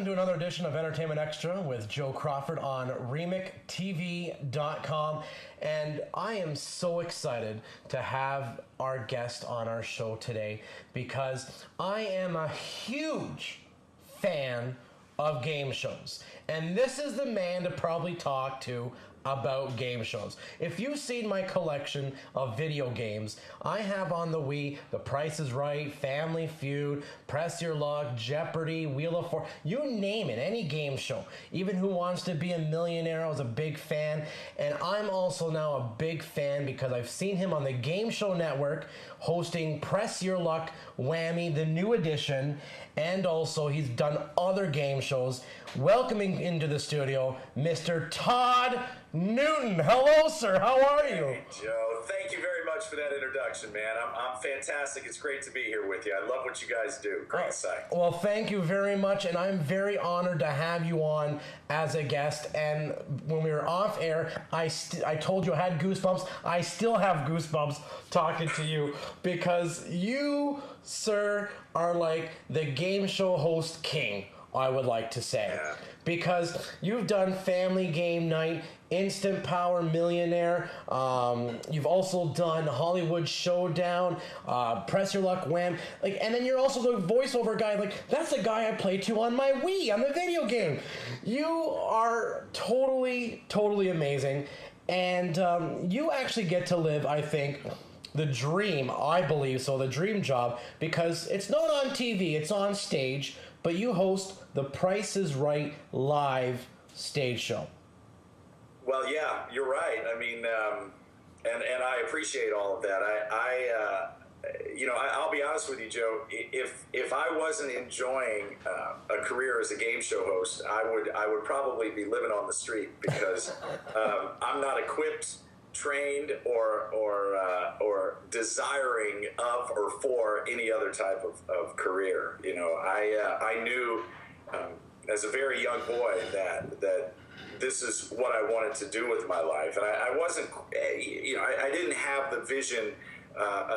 to another edition of Entertainment Extra with Joe Crawford on REMICTV.com. And I am so excited to have our guest on our show today because I am a huge fan of game shows. And this is the man to probably talk to about game shows. If you've seen my collection of video games, I have on the Wii The Price is Right, Family Feud, Press Your Luck, Jeopardy, Wheel of Fortune, you name it, any game show. Even Who Wants to Be a Millionaire, I was a big fan. And I'm also now a big fan because I've seen him on the Game Show Network hosting Press Your Luck, Whammy, the new edition, and also he's done other game shows. Welcoming into the studio, Mr. Todd Newton. Hello, sir. How are you? Hey, Joe. Thank you very much for that introduction, man. I'm fantastic. It's great to be here with you. I love what you guys do. Great site. Well, thank you very much, and I'm very honored to have you on as a guest. And when we were off air, I told you I had goosebumps. I still have goosebumps talking to you because you, sir, are like the game show host king, I would like to say. Yeah. Because you've done Family Game Night, Instant Power Millionaire, you've also done Hollywood Showdown, Press Your Luck, Wham, and then you're also the voiceover guy, that's the guy I play to on my Wii, on the video game. You are totally, totally amazing, and you actually get to live, I think, the dream, I believe so, the dream job, because it's not on TV, it's on stage, but you host the Price is Right live stage show. Well, yeah, you're right. I mean, and I appreciate all of that. I'll be honest with you, Joe. If I wasn't enjoying a career as a game show host, I would probably be living on the street because I'm not equipped, trained, or desiring of or for any other type of career. I knew as a very young boy that this is what I wanted to do with my life, and I wasn't, I didn't have the vision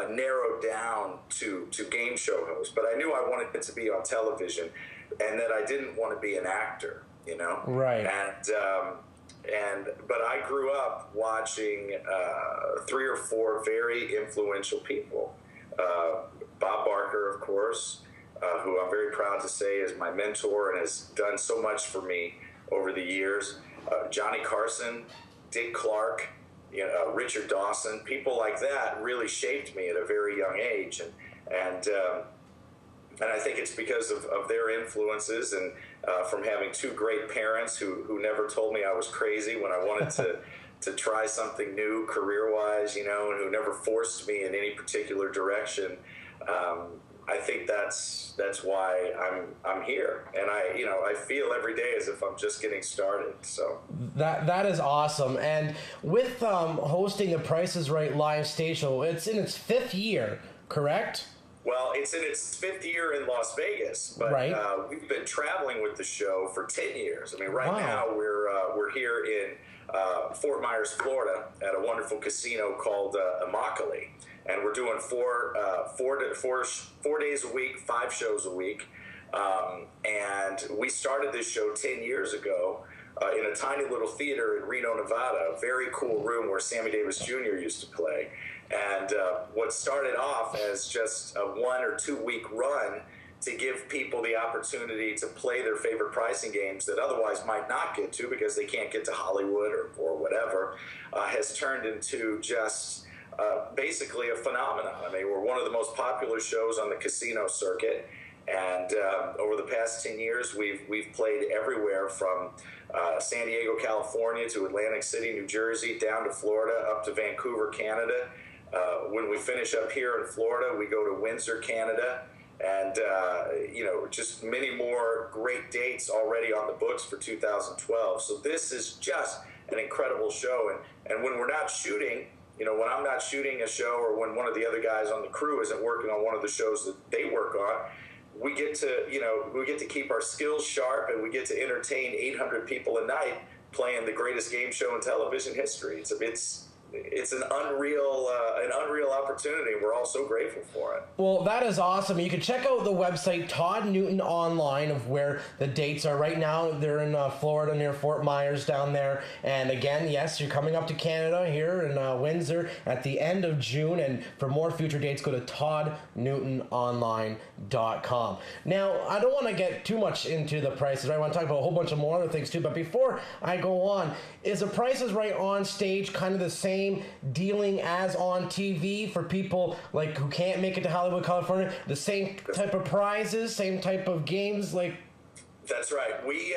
narrowed down to game show host, but I knew I wanted it to be on television, and that I didn't want to be an actor, Right. But I grew up watching 3 or 4 very influential people. Bob Barker, of course, who I'm very proud to say is my mentor and has done so much for me over the years. Johnny Carson, Dick Clark, Richard Dawson, people like that really shaped me at a very young age, and I think it's because of their influences and from having 2 great parents who never told me I was crazy when I wanted to try something new career-wise, and who never forced me in any particular direction. I think that's why I'm here, and I feel every day as if I'm just getting started. So that is awesome. And with hosting the Price is Right live stage show, it's in its 5th year, correct? Well, it's in its 5th year in Las Vegas, but right. We've been traveling with the show for 10 years. I mean, right now we're here in Fort Myers, Florida, at a wonderful casino called Immokalee, and we're doing 4 days a week, 5 shows a week, and we started this show 10 years ago in a tiny little theater in Reno, Nevada, a very cool room where Sammy Davis Jr. used to play. And what started off as just a 1 or 2 week run to give people the opportunity to play their favorite pricing games that otherwise might not get to because they can't get to Hollywood or whatever, has turned into just basically a phenomenon. I mean, we're one of the most popular shows on the casino circuit, and over the past 10 years, we've played everywhere from San Diego, California, to Atlantic City, New Jersey, down to Florida, up to Vancouver, Canada. When we finish up here in Florida, we go to Windsor, Canada, and just many more great dates already on the books for 2012. So this is just an incredible show, and when we're not shooting, when I'm not shooting a show, or when one of the other guys on the crew isn't working on one of the shows that they work on, we get to keep our skills sharp, and we get to entertain 800 people a night playing the greatest game show in television history. it's an unreal opportunity. We're all so grateful for it. Well, that is awesome. You can check out the website Todd Newton Online of where the dates are. Right now, they're in Florida near Fort Myers down there. And again, yes, you're coming up to Canada here in Windsor at the end of June. And for more future dates, go to toddnewtononline.com. Now, I don't want to get too much into the prices. I want to talk about a whole bunch of more other things too. But before I go on, is the Price is Right on stage kind of the same dealing as on TV for people like who can't make it to Hollywood, California? The same type of prizes, same type of games, like? That's right. We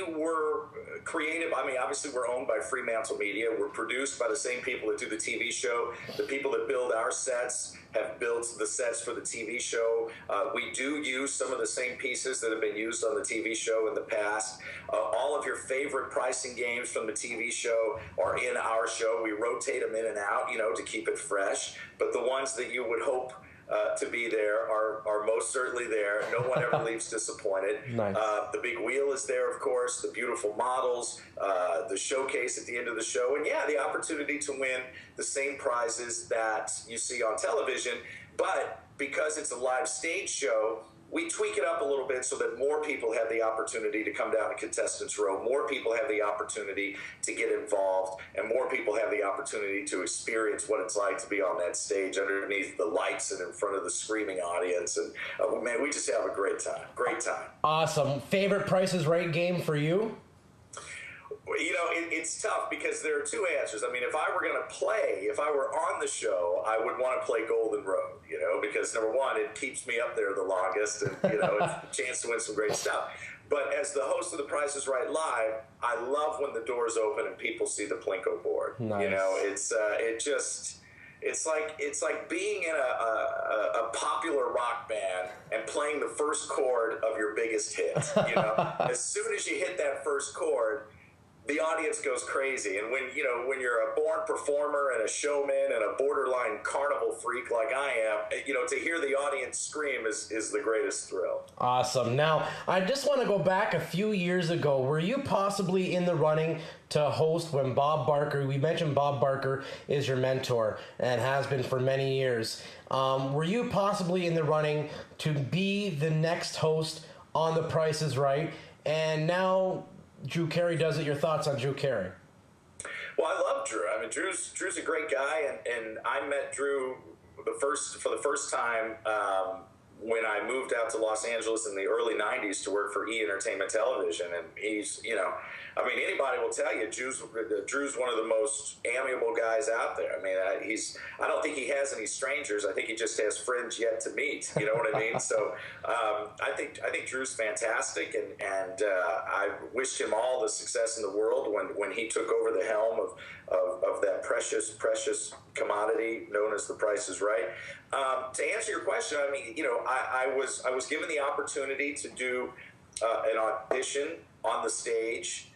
were creative. I mean, obviously, we're owned by Fremantle Media. We're produced by the same people that do the TV show. The people that build our sets have built the sets for the TV show. We do use some of the same pieces that have been used on the TV show in the past. All of your favorite pricing games from the TV show are in our show. We rotate them in and out, to keep it fresh. But the ones that you would hope to be there are most certainly there. No one ever leaves disappointed. Nice. The big wheel is there, of course, the beautiful models, the showcase at the end of the show, and the opportunity to win the same prizes that you see on television. But because it's a live stage show, we tweak it up a little bit so that more people have the opportunity to come down to contestants row, more people have the opportunity to get involved, and more people have the opportunity to experience what it's like to be on that stage underneath the lights and in front of the screaming audience. And man, we just have a great time. Great time. Awesome. Favorite Price is Right game for you? It's tough because there are two answers. I mean, if I were on the show, I would want to play Golden Road, because number one, it keeps me up there the longest, and, it's a chance to win some great stuff. But as the host of The Price is Right Live, I love when the doors open and people see the Plinko board. Nice. It's like being in a popular rock band and playing the first chord of your biggest hit. As soon as you hit that first chord, the audience goes crazy. And when you're a born performer and a showman and a borderline carnival freak like I am, to hear the audience scream is the greatest thrill. Awesome. Now, I just want to go back a few years ago. Were you possibly in the running to host when Bob Barker, we mentioned Bob Barker is your mentor and has been for many years. Were you possibly in the running to be the next host on The Price is Right? And now Drew Carey does it. Your thoughts on Drew Carey? Well, I love Drew. I mean, Drew's a great guy, and I met Drew for the first time when I moved out to Los Angeles in the early '90s to work for E! Entertainment Television, and he's, anybody will tell you Drew's one of the most amiable guys out there. I mean, I don't think he has any strangers. I think he just has friends yet to meet. You know what I mean? So I think Drew's fantastic, and I wished him all the success in the world when he took over the helm of that precious commodity known as The Price is Right. To answer your question, I mean, I was given the opportunity to do an audition on the stage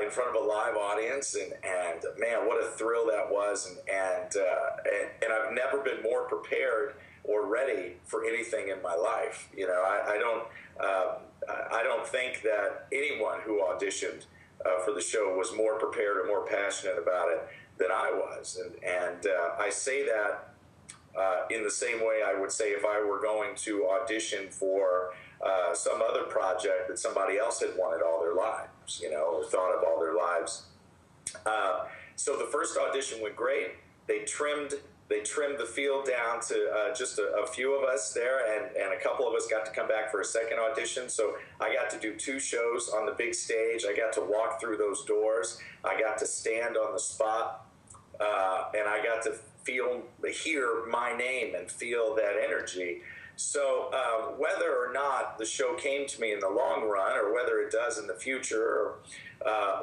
in front of a live audience, and man, what a thrill that was, and I've never been more prepared or ready for anything in my life. I don't think that anyone who auditioned for the show was more prepared or more passionate about it than I was, and I say that in the same way I would say if I were going to audition for some other project that somebody else had wanted all their lives, or thought of all their lives. So the first audition went great. They trimmed the field down to just a few of us there, and a couple of us got to come back for a second audition. So I got to do 2 shows on the big stage. I got to walk through those doors. I got to stand on the spot, and I got to hear my name and feel that energy. So whether or not the show came to me in the long run, or whether it does in the future, or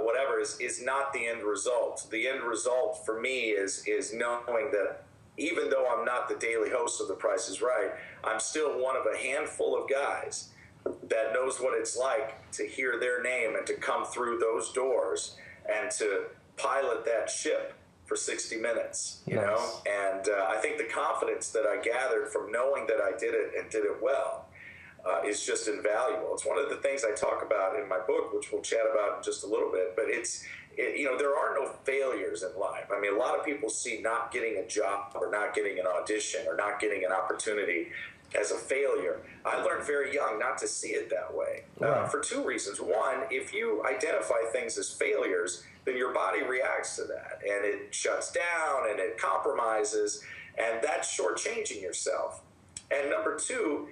whatever, is not the end result. The end result for me is knowing that even though I'm not the daily host of The Price is Right, I'm still one of a handful of guys that knows what it's like to hear their name and to come through those doors and to pilot that ship for 60 minutes, you know? And I think the confidence that I gathered from knowing that I did it and did it well is just invaluable. It's one of the things I talk about in my book, which we'll chat about in just a little bit. But there are no failures in life. I mean, a lot of people see not getting a job or not getting an audition or not getting an opportunity as a failure. I learned very young not to see it that way for two reasons. One, if you identify things as failures, then your body reacts to that, and it shuts down and it compromises, and that's shortchanging yourself. And number two,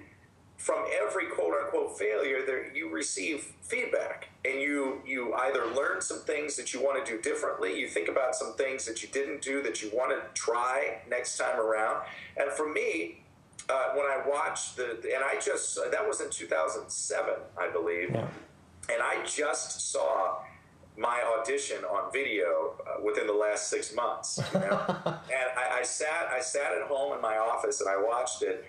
from every quote-unquote failure, you receive feedback, and you either learn some things that you want to do differently, you think about some things that you didn't do that you want to try next time around. And for me, when I watched that was in 2007, I believe, and I just saw my audition on video within the last 6 months, and I sat at home in my office and I watched it.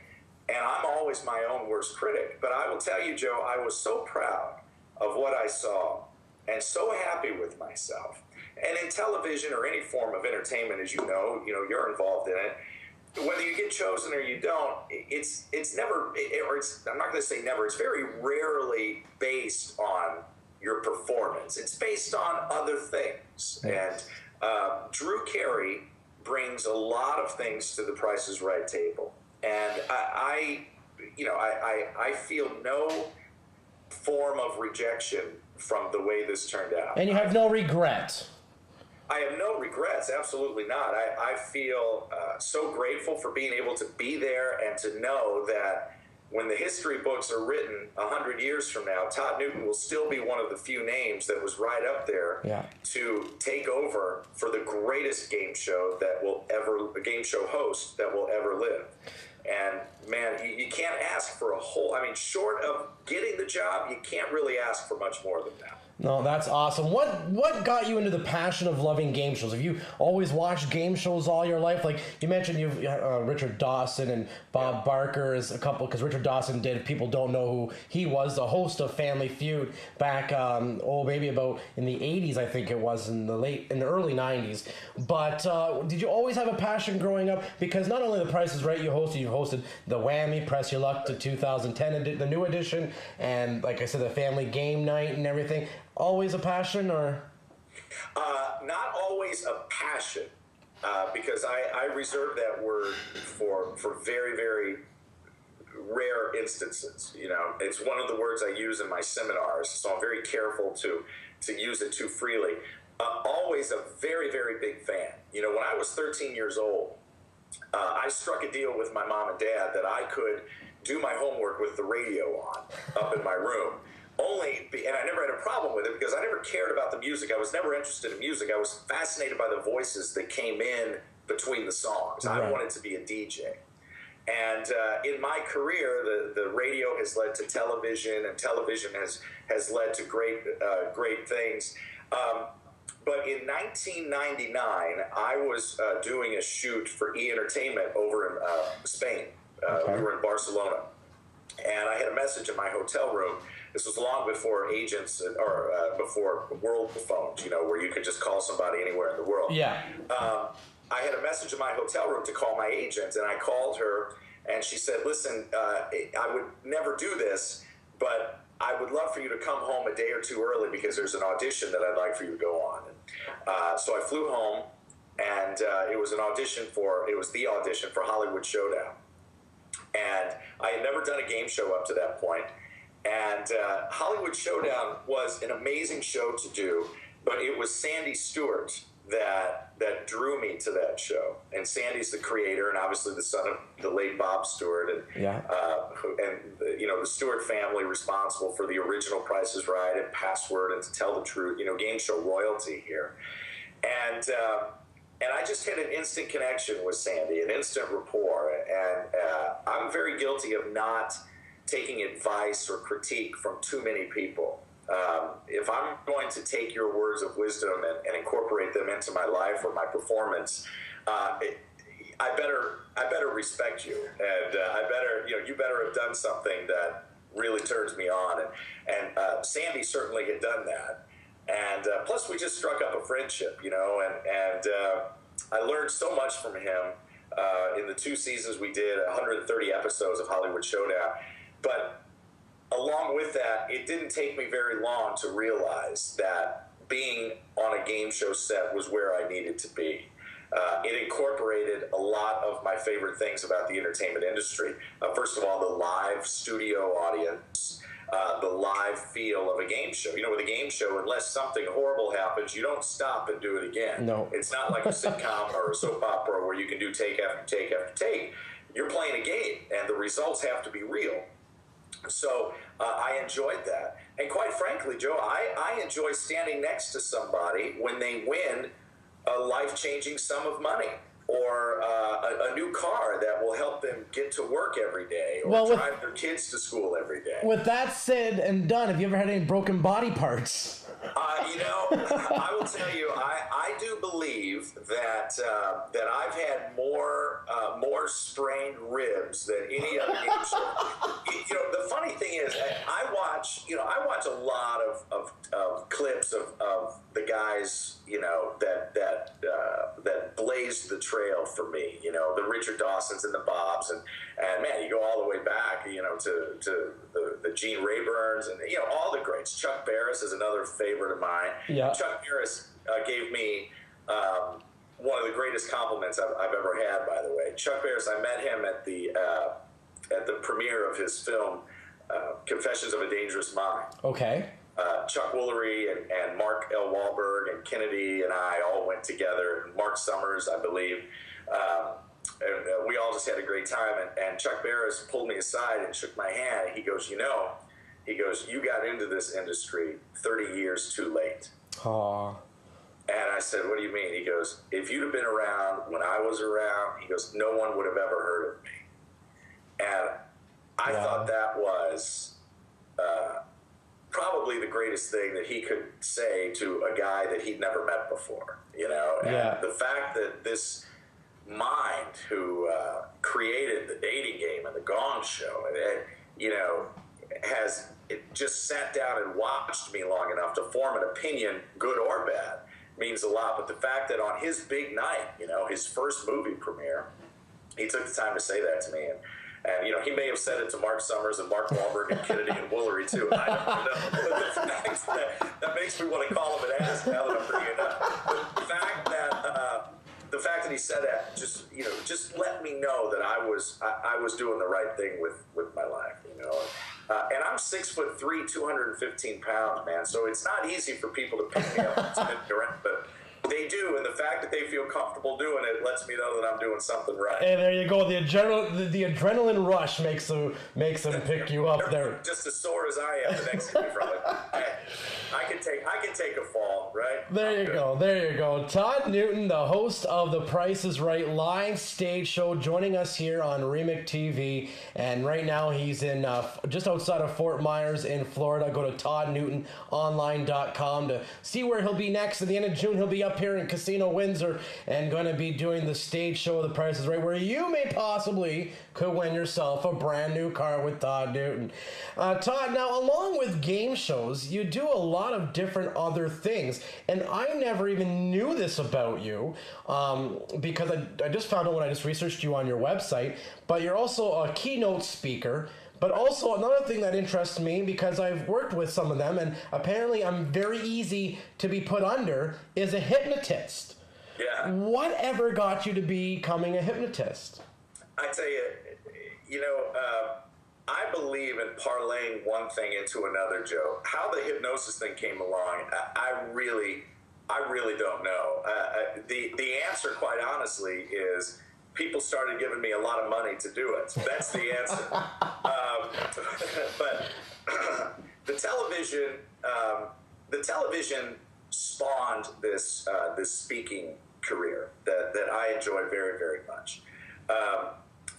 And I'm always my own worst critic. But I will tell you, Joe, I was so proud of what I saw and so happy with myself. And in television or any form of entertainment, as you know, you're involved in it. Whether you get chosen or you don't, it's never, or I'm not going to say never, it's very rarely based on your performance. It's based on other things. And Drew Carey brings a lot of things to the Price is Right table. And I feel no form of rejection from the way this turned out. And you have no regrets. I have no regrets, absolutely not. I feel so grateful for being able to be there and to know that when the history books are written 100 years from now, Todd Newton will still be one of the few names that was right up there to take over for the greatest game show host that will ever live. And man, you can't ask for short of getting the job, you can't really ask for much more than that. No, that's awesome. What got you into the passion of loving game shows? Have you always watched game shows all your life? Like you mentioned, you've Richard Dawson and Bob Barker is a couple, because Richard Dawson did. People don't know who he was, the host of Family Feud back, maybe about in the 80s, I think it was, in the early 90s. But did you always have a passion growing up? Because not only The Price is Right, you've hosted the Whammy, Press Your Luck to 2010, the new edition, and like I said, the Family Game Night and everything. Always a passion, or? Not always a passion, because I reserve that word for very, very rare instances. It's one of the words I use in my seminars, so I'm very careful to use it too freely. Always a very, very big fan. When I was 13 years old, I struck a deal with my mom and dad that I could do my homework with the radio on up in my room. And I never had a problem with it because I never cared about the music. I was never interested in music. I was fascinated by the voices that came in between the songs. Right. I wanted to be a DJ. And in my career, the radio has led to television, and television has led to great things. But in 1999, I was doing a shoot for E! Entertainment over in Spain. We were in Barcelona. And I had a message in my hotel room. This was long before agents or before world phones, where you could just call somebody anywhere in the world. Yeah. I had a message in my hotel room to call my agent, and I called her, and she said, listen, I would never do this, but I would love for you to come home a day or two early because there's an audition that I'd like for you to go on. And, so I flew home, and it was the audition for Hollywood Showdown. And I had never done a game show up to that point. And Hollywood Showdown was an amazing show to do, but it was Sandy Stewart that drew me to that show. And Sandy's the creator, and obviously the son of the late Bob Stewart, and the Stewart family responsible for the original Price is Right and Password and To Tell the Truth, game show royalty here. And I just had an instant connection with Sandy, an instant rapport. And I'm very guilty of not taking advice or critique from too many people. If I'm going to take your words of wisdom and incorporate them into my life or my performance, I better respect you, and you better have done something that really turns me on. And Sandy certainly had done that. And plus, we just struck up a friendship, and I learned so much from him in the 2 seasons we did, 130 episodes of Hollywood Showdown. But along with that, it didn't take me very long to realize that being on a game show set was where I needed to be. It incorporated a lot of my favorite things about the entertainment industry. First of all, the live studio audience, the live feel of a game show. With a game show, unless something horrible happens, you don't stop and do it again. No. It's not like a sitcom or a soap opera where you can do take after take after take. You're playing a game, and the results have to be real. So I enjoyed that. And quite frankly, Joe, I enjoy standing next to somebody when they win a life-changing sum of money, or a new car that will help them get to work every day, or drive their kids to school every day. With that said and done, have you ever had any broken body parts? I will tell you, I do believe that I've had more sprained ribs than any other game show. The funny thing is, I watch a lot of clips of the guys, that blazed the trail for me. The Richard Dawsons and the Bobs, and man, you go all the way back, to the Gene Rayburn's, and all the greats. Chuck Barris is another favorite of mine. Yeah. Chuck Barris gave me one of the greatest compliments I've ever had. By the way, Chuck Barris, I met him at the premiere of his film Confessions of a Dangerous Mind. Okay. Chuck Woolery and Mark L. Wahlberg and Kennedy and I all went together. Mark Summers, I believe. And we all just had a great time. And Chuck Barris pulled me aside and shook my hand. And he goes, you got into this industry 30 years too late. Aww. And I said, what do you mean? He goes, if you'd have been around when I was around, he goes, no one would have ever heard of me. And I thought that was probably the greatest thing that he could say to a guy that he'd never met before, And the fact that this mind who created the dating game and the Gong Show, has just sat down and watched me long enough to form an opinion, good or bad, means a lot. But the fact that on his big night, his first movie premiere, he took the time to say that to me. And he may have said it to Mark Summers and Mark Wahlberg and Kennedy and Woolery too. I don't know. But that makes me want to call him an ass now that I'm bringing it up. The fact that he said that just let me know that I was doing the right thing with my life. And I'm 6'3", 215 pounds, man. So it's not easy for people to pick me up and spin me around, but they do, and the fact that they feel comfortable doing it lets me know that I'm doing something right. And there you go. The adrenaline rush makes them pick you up there. Just as sore as I am, the next to me from it. I can take a fall, right? There you go. Todd Newton, the host of The Price is Right live stage show, joining us here on REMIC TV. And right now he's in just outside of Fort Myers in Florida. Go to toddnewtononline.com to see where he'll be next. At the end of June, he'll be up here in Casino Windsor and going to be doing the stage show of The Price is Right, where you may possibly could win yourself a brand new car with Todd Newton. Todd, now along with game shows, you do a lot of different other things, and I never even knew this about you because I just found out when I just researched you on your website, but you're also a keynote speaker. But also another thing that interests me, because I've worked with some of them, and apparently I'm very easy to be put under, is a hypnotist. Yeah. Whatever got you to becoming a hypnotist? I tell you, I believe in parlaying one thing into another, Joe. How the hypnosis thing came along, I really don't know. The answer, quite honestly, is people started giving me a lot of money to do it. That's the answer. But the television spawned this speaking career that I enjoy very, very much.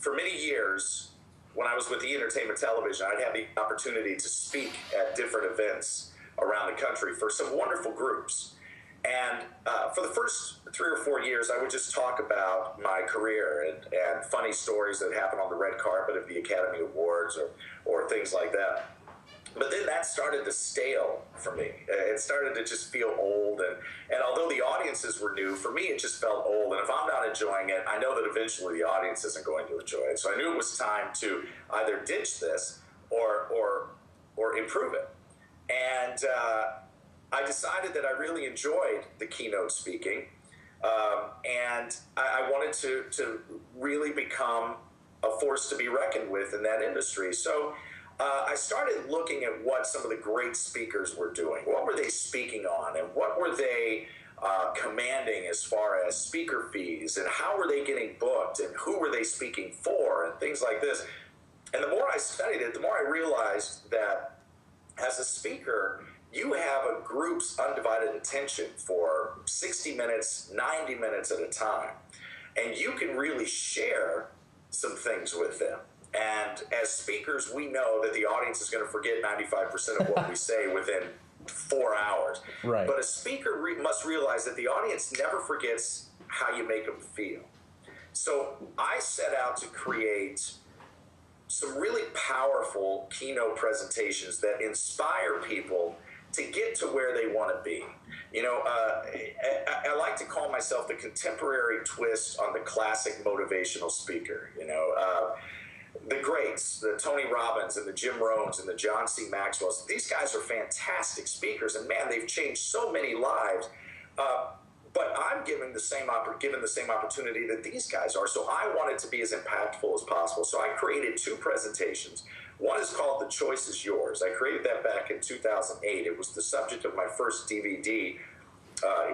For many years, when I was with the entertainment television, I'd have the opportunity to speak at different events around the country for some wonderful groups. And for the first 3 or 4 years, I would just talk about my career and funny stories that happened on the red carpet of the Academy Awards or things like that. But then that started to stale for me. It started to just feel old. And although the audiences were new, for me it just felt old. And if I'm not enjoying it, I know that eventually the audience isn't going to enjoy it. So I knew it was time to either ditch this or or improve it. And I decided that I really enjoyed the keynote speaking, and I wanted to really become a force to be reckoned with in that industry. So I started looking at what some of the great speakers were doing. What were they speaking on, and what were they commanding as far as speaker fees, and how were they getting booked, and who were they speaking for, and things like this. And the more I studied it, the more I realized that as a speaker, you have a group's undivided attention for 60 minutes, 90 minutes at a time. And you can really share some things with them. And as speakers, we know that the audience is going to forget 95% of what we say within 4 hours. Right. But a speaker must realize that the audience never forgets how you make them feel. So I set out to create some really powerful keynote presentations that inspire people to get to where they want to be. You know, I like to call myself the contemporary twist on the classic motivational speaker. You know, the greats, the Tony Robbins and the Jim Rohns and the John C. Maxwells, these guys are fantastic speakers, and man, they've changed so many lives. But I'm given the same opportunity that these guys are, so I wanted to be as impactful as possible. So I created 2 presentations. One is called The Choice Is Yours. I created that back in 2008. It was the subject of my first DVD,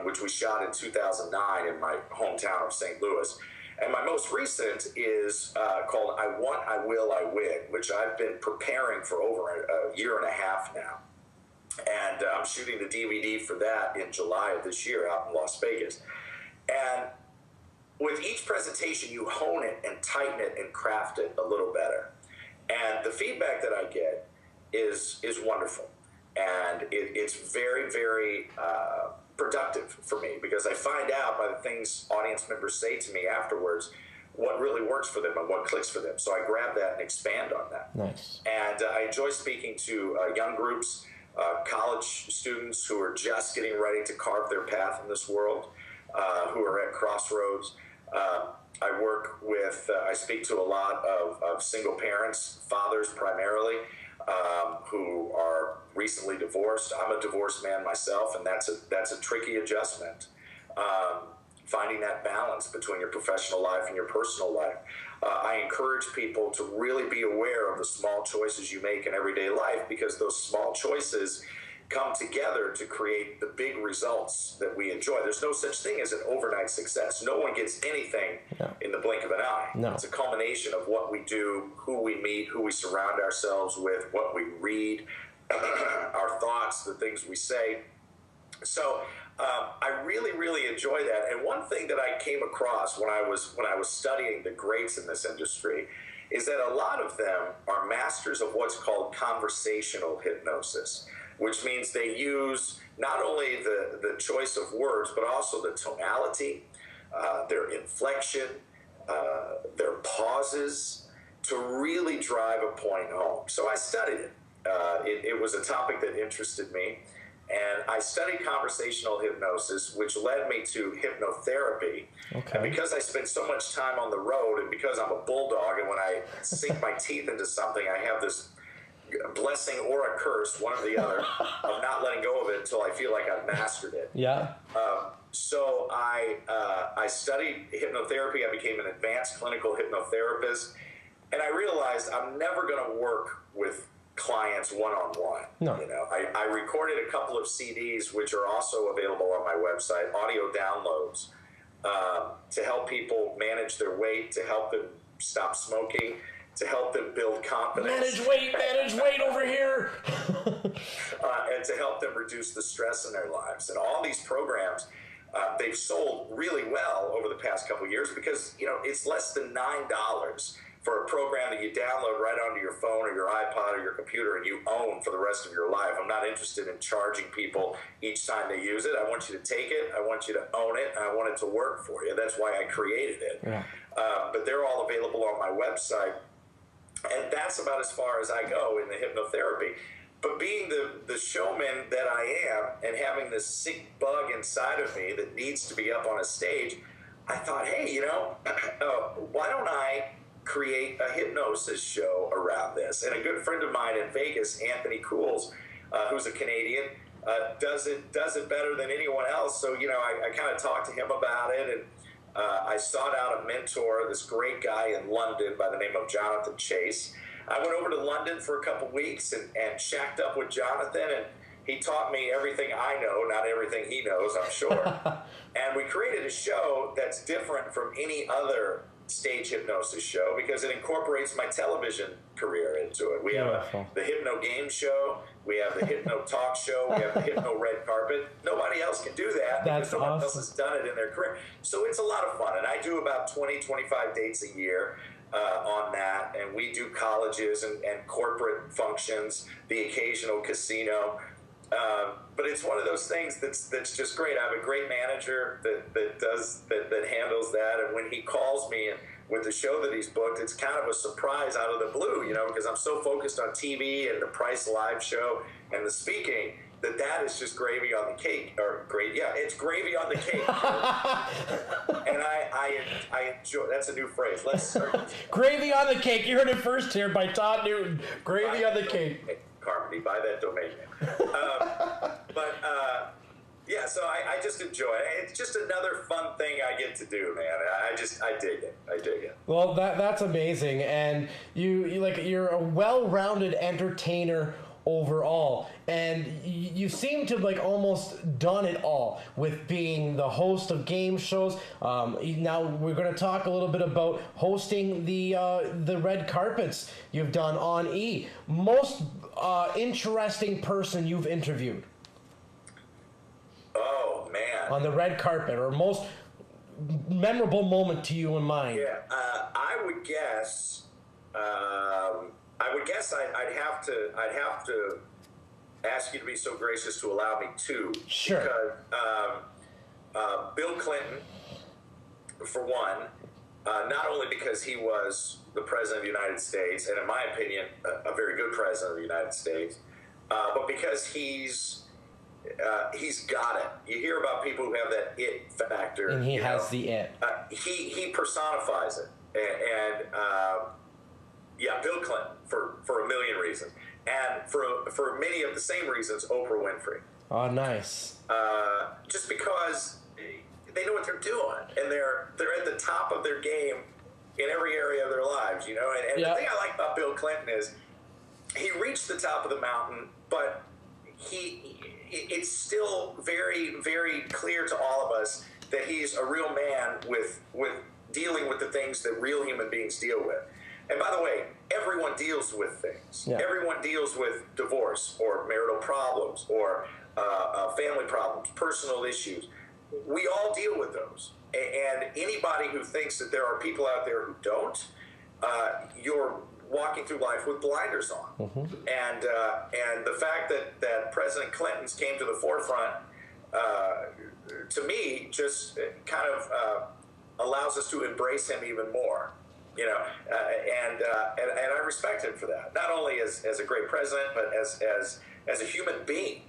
which we shot in 2009 in my hometown of St. Louis. And my most recent is called I Want, I Will, I Win, which I've been preparing for over a year and a half now. And I'm shooting the DVD for that in July of this year out in Las Vegas. And with each presentation, you hone it and tighten it and craft it a little better. And the feedback that I get is wonderful. And it's very, very productive for me, because I find out by the things audience members say to me afterwards what really works for them and what clicks for them. So I grab that and expand on that. Nice. And I enjoy speaking to young groups, college students who are just getting ready to carve their path in this world, who are at crossroads. I speak to a lot of single parents, fathers primarily, who are recently divorced. I'm a divorced man myself, and that's a tricky adjustment. Finding that balance between your professional life and your personal life. I encourage people to really be aware of the small choices you make in everyday life, because those small choices come together to create the big results that we enjoy. There's no such thing as an overnight success. No one gets anything in the blink of an eye. No. It's a culmination of what we do, who we meet, who we surround ourselves with, what we read, our thoughts, the things we say. So I really, really enjoy that. And one thing that I came across when I was studying the greats in this industry is that a lot of them are masters of what's called conversational hypnosis, which means they use not only the choice of words, but also the tonality, their inflection, their pauses, to really drive a point home. So I studied it. It was a topic that interested me. And I studied conversational hypnosis, which led me to hypnotherapy. Okay. And because I spent so much time on the road, and because I'm a bulldog, and when I sink my teeth into something, I have this blessing or a curse, one or the other, of not letting go of it until I feel like I've mastered it. Yeah. So I studied hypnotherapy. I became an advanced clinical hypnotherapist. And I realized I'm never going to work with clients one-on-one. No. You know, I recorded a couple of CDs, which are also available on my website, audio downloads, to help people manage their weight, to help them stop smoking, to help them build confidence. Manage weight over here. And to help them reduce the stress in their lives. And all these programs, they've sold really well over the past couple of years, because, you know, it's less than $9 for a program that you download right onto your phone or your iPod or your computer and you own for the rest of your life. I'm not interested in charging people each time they use it. I want you to take it, I want you to own it, and I want it to work for you. That's why I created it. Yeah. But they're all available on my website. And that's about as far as I go in the hypnotherapy. But being the showman that I am, and having this sick bug inside of me that needs to be up on a stage, I thought, hey, you know, why don't I create a hypnosis show around this. And a good friend of mine in Vegas, Anthony Cools, who's a Canadian, does it better than anyone else. So, I kind of talked to him about it, and I sought out a mentor, this great guy in London by the name of Jonathan Chase. I went over to London for a couple weeks and shacked up with Jonathan, and he taught me everything I know, not everything he knows, I'm sure. And we created a show that's different from any other stage hypnosis show because it incorporates my television career into it. We have the Hypno Game Show, we have the Hypno Talk Show, we have the Hypno Red Carpet. Nobody else can do that because no one else has done it in their career. So it's a lot of fun, and I do about 20, 25 dates a year on that, and we do colleges and corporate functions, the occasional casino. But it's one of those things that's just great. I have a great manager that handles that, and when he calls me with the show that he's booked, it's kind of a surprise out of the blue, because I'm so focused on TV and the Price Live show and the speaking that is just gravy on the cake, it's gravy on the cake. And I enjoy. That's a new phrase. Let's start. Gravy on the cake. You heard it first here by Todd Newton. Gravy on the cake. Carmody, buy that domain name. So I just enjoy it. It's just another fun thing I get to do, man. I dig it. Well, that's amazing, and you're a well-rounded entertainer overall, and you seem to have almost done it all with being the host of game shows. Now we're going to talk a little bit about hosting the red carpets you've done on E. Most interesting person you've interviewed? Oh man! On the red carpet, or most memorable moment to you in mind? Yeah, I would guess. I'd have to ask you to be so gracious to allow me to. Sure. Because Bill Clinton, for one, not only because he was the president of the United States, and in my opinion, a very good president of the United States, but because he's got it. You hear about people who have that it factor, and he has the it. He personifies it, and Bill Clinton for a million reasons, and for many of the same reasons, Oprah Winfrey. Oh, nice. Just because they know what they're doing, and they're at the top of their game in every area of their lives, And the thing I like about Bill Clinton is he reached the top of the mountain, but it's still very, very clear to all of us that he's a real man with dealing with the things that real human beings deal with. And by the way, everyone deals with things. Yeah. Everyone deals with divorce or marital problems or family problems, personal issues. We all deal with those. And anybody who thinks that there are people out there who don't, you're walking through life with blinders on. Mm-hmm. And the fact that President Clinton's came to the forefront, to me, just kind of allows us to embrace him even more. And I respect him for that. Not only as a great president, but as a human being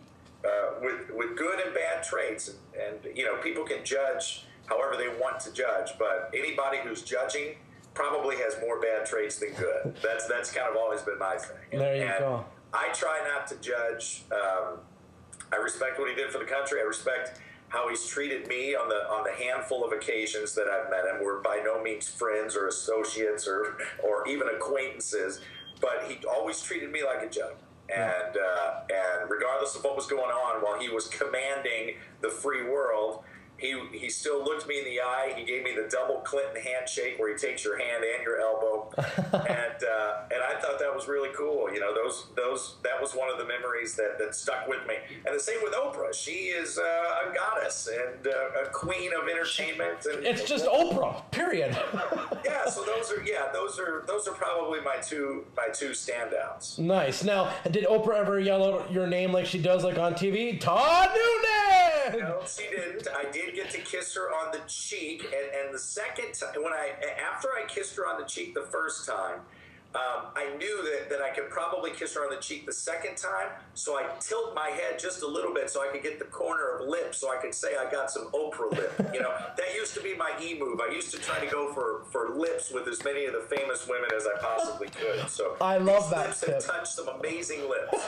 with good and bad traits. And people can judge however they want to judge, but anybody who's judging probably has more bad traits than good. That's kind of always been my thing. There you go. I try not to judge. I respect what he did for the country. I respect how he's treated me on the handful of occasions that I've met him. We're by no means friends or associates or even acquaintances, but he always treated me like a gentleman. And regardless of what was going on while he was commanding the free world, he still looked me in the eye. He gave me the double Clinton handshake where he takes your hand and your elbow, and I thought that was really cool. That was one of the memories that stuck with me. And the same with Oprah. She is a goddess and a queen of entertainment. And it's just Oprah. Period. Yeah. So those are probably my two standouts. Nice. Now, did Oprah ever yell out your name like she does on TV? Todd Newton. No, she didn't. I did get to kiss her on the cheek, and the second time, after I kissed her on the cheek the first time, I knew that I could probably kiss her on the cheek the second time, so I tilt my head just a little bit so I could get the corner of lip so I could say I got some Oprah lip. That used to be my move. I used to try to go for lips with as many of the famous women as I possibly could. So I love that lips tip. have touched some amazing lips.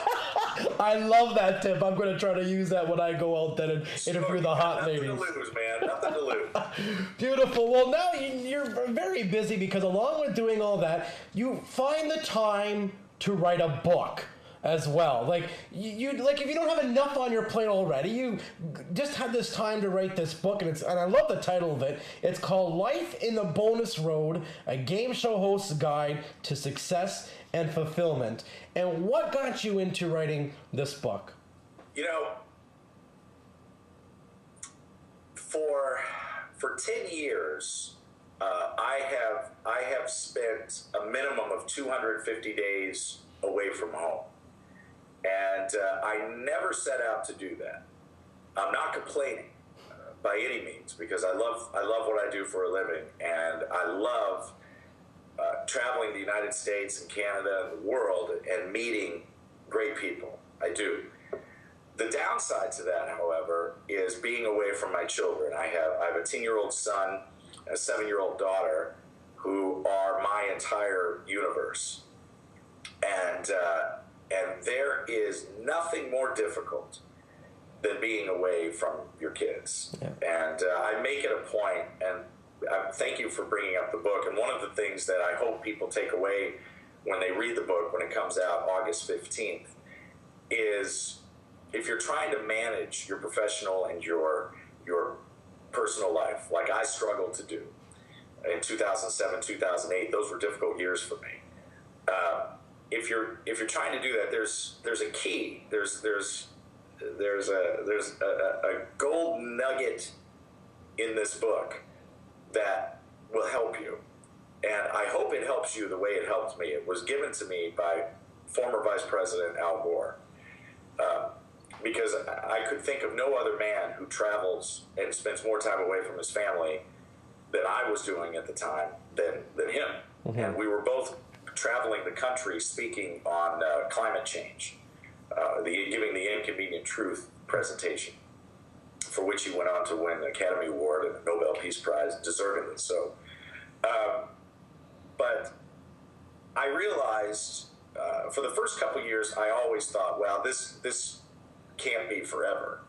I love that tip. I'm going to try to use that when I go out there and interview the hot ladies. Nothing to lose, man. Nothing to lose. Beautiful. Well, now you're very busy because along with doing all that, you find the time to write a book as well. Like you if you don't have enough on your plate already, you just had this time to write this book, and I love the title of it. It's called Life in the Bonus Road: A Game Show Host's Guide to Success and Fulfillment. And what got you into writing this book? For 10 years, I have spent a minimum of 250 days away from home, and I never set out to do that. I'm not complaining by any means, because I love what I do for a living, and I love traveling the United States and Canada and the world and meeting great people. I do. The downside to that, however, is being away from my children. I have a 10-year-old son and a 7-year-old daughter who are my entire universe. And there is nothing more difficult than being away from your kids. Yeah. And I make it a point, and thank you for bringing up the book. And one of the things that I hope people take away when they read the book, when it comes out August 15th, is if you're trying to manage your professional and your personal life, like I struggled to do in 2007, 2008, those were difficult years for me. If you're trying to do that, there's a key. There's a gold nugget in this book that will help you, and I hope it helps you the way it helped me. It was given to me by former Vice President Al Gore. Because I could think of no other man who travels and spends more time away from his family than I was doing at the time than him. Mm-hmm. And we were both traveling the country speaking on climate change, giving the Inconvenient Truth presentation, for which he went on to win the Academy Award and the Nobel Peace Prize, deservedly so. But I realized for the first couple of years, I always thought, well, this can't be forever.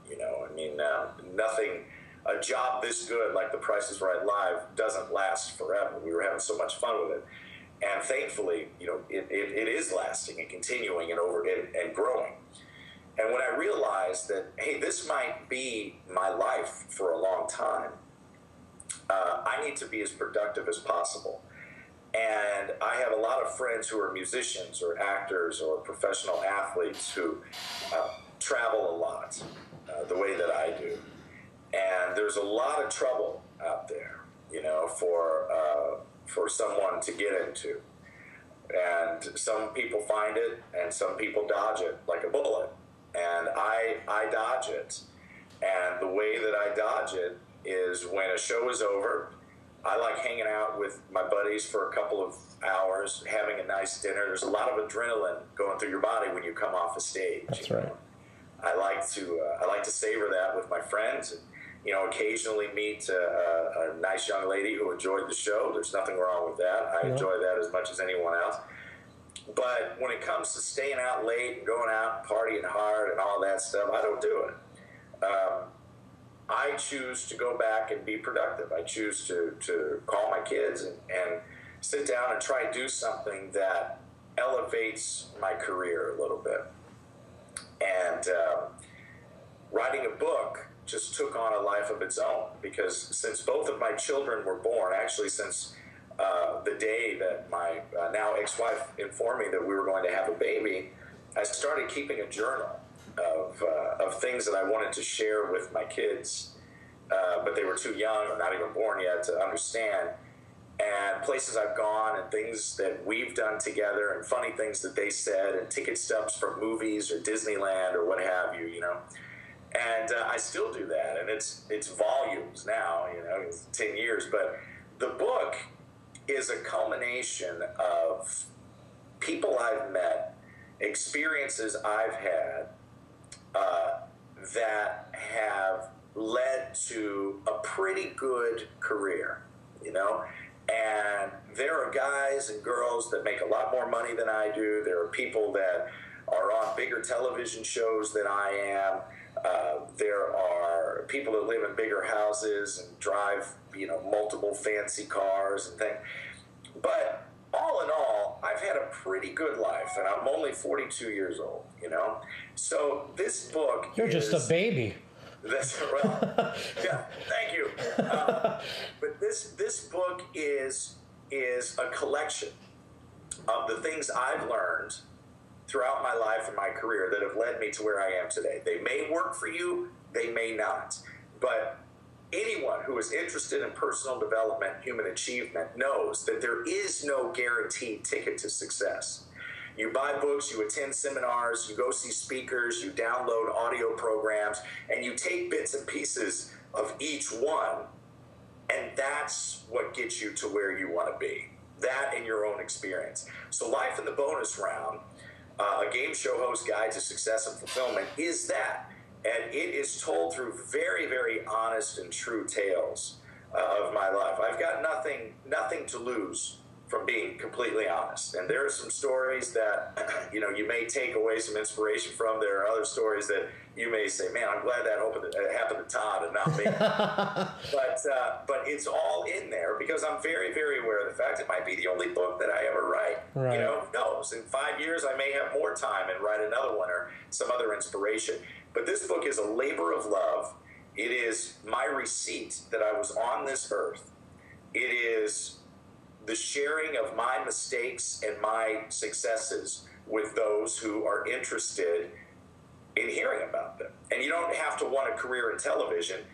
A job this good, like The Price is Right Live, doesn't last forever. We were having so much fun with it. And thankfully, it is lasting and continuing and growing. And when I realized that, hey, this might be my life for a long time, I need to be as productive as possible. And I have a lot of friends who are musicians or actors or professional athletes who travel a lot, the way that I do. And there's a lot of trouble out there, for someone to get into. And some people find it, and some people dodge it like a bullet. And I dodge it. And the way that I dodge it is when a show is over, I like hanging out with my buddies for a couple of hours, having a nice dinner. There's a lot of adrenaline going through your body when you come off a stage. That's right. I like to savor that with my friends, and occasionally meet a nice young lady who enjoyed the show. There's nothing wrong with that. I enjoy that as much as anyone else. But when it comes to staying out late and going out and partying hard and all that stuff, I don't do it. I choose to go back and be productive. I choose to call my kids and sit down and try and do something that elevates my career a little bit. And writing a book just took on a life of its own, because since both of my children were born, actually since the day that my now ex-wife informed me that we were going to have a baby, I started keeping a journal of things that I wanted to share with my kids, but they were too young or not even born yet to understand, and places I've gone and things that we've done together and funny things that they said and ticket stubs from movies or Disneyland or what have you, And I still do that, and it's volumes now, it's 10 years, but the book is a culmination of people I've met, experiences I've had that have led to a pretty good career, you know? And there are guys and girls that make a lot more money than I do. There are people that are on bigger television shows than I am. There are people that live in bigger houses and drive, you know, multiple fancy cars and things. But all in all, I've had a pretty good life, and I'm only 42 years old, you know? So this book You're just a baby. That's well, yeah. Thank you. But this book is a collection of the things I've learned throughout my life and my career that have led me to where I am today. They may work for you, they may not, but anyone who is interested in personal development, human achievement, knows that there is no guaranteed ticket to success. You buy books, you attend seminars, you go see speakers, you download audio programs, and you take bits and pieces of each one, and that's what gets you to where you want to be. That and your own experience. So Life in the Bonus Round, a game show host guide to success and fulfillment, is that. And it is told through very, very honest and true tales of my life. I've got nothing to lose from being completely honest. And there are some stories that, you know, you may take away some inspiration from. There are other stories that you may say, man, I'm glad that happened to Todd and not me. But it's all in there because I'm very, very aware of the fact it might be the only book that I ever write. Right. You know, who knows? In 5 years, I may have more time and write another one or some other inspiration. But this book is a labor of love. It is my receipt that I was on this earth. It is the sharing of my mistakes and my successes with those who are interested in hearing about them. And you don't have to want a career in television.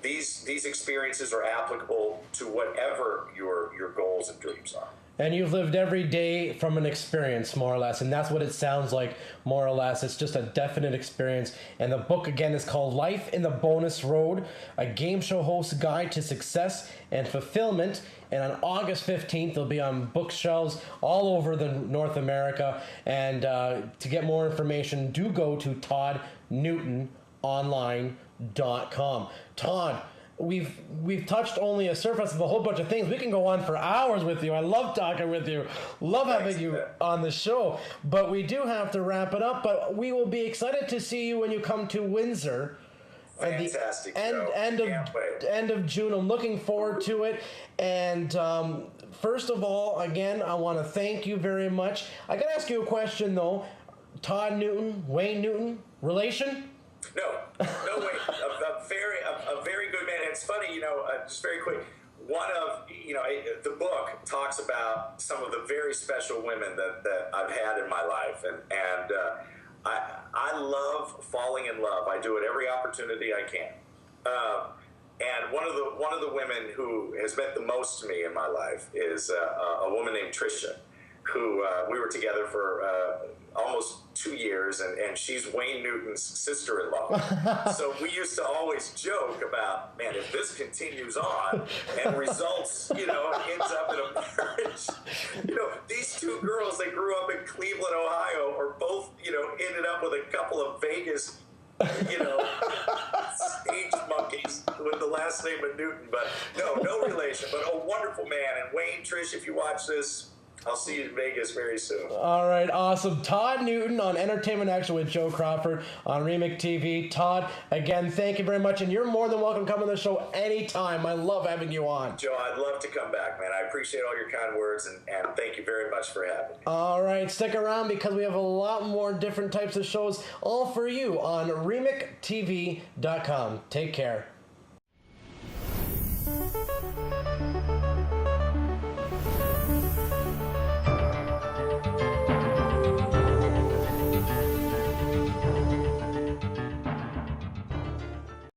These experiences are applicable to whatever your goals and dreams are. And you've lived every day from an experience, more or less. And that's what it sounds like, more or less. It's just a definite experience. And the book, again, is called Life in the Bonus Road, a game show host's guide to success and fulfillment. And on August 15th, it'll be on bookshelves all over North America. And to get more information, do go to toddnewtononline.com. Todd, we've touched only a surface of a whole bunch of things. We can go on for hours with you. I love talking with you. Love having you on the show. But we do have to wrap it up. But we will be excited to see you when you come to Windsor. Fantastic. End of June. I'm looking forward to it. And first of all, again, I want to thank you very much. I got to ask you a question, though. Todd Newton, Wayne Newton, relation? No way. A very good man. And it's funny, you know, just very quick. One of, you know, the book talks about some of the very special women that I've had in my life, and I love falling in love. I do it every opportunity I can. And one of the women who has meant the most to me in my life is a woman named Tricia, who we were together for almost 2 years, and she's Wayne Newton's sister-in-law. So we used to always joke about, man, if this continues on and results, you know, ends up in a marriage, you know, these two girls that grew up in Cleveland, Ohio, are both, you know, ended up with a couple of Vegas, you know, stage monkeys with the last name of Newton. But no relation, but a wonderful man. And Wayne, Trish, if you watch this, I'll see you in Vegas very soon. All right, awesome. Todd Newton on Entertainment Action with Joe Crawford on REMIC TV. Todd, again, thank you very much, and you're more than welcome to come on the show anytime. I love having you on. Joe, I'd love to come back, man. I appreciate all your kind words, and thank you very much for having me. All right, stick around because we have a lot more different types of shows all for you on REMICTV.com. Take care.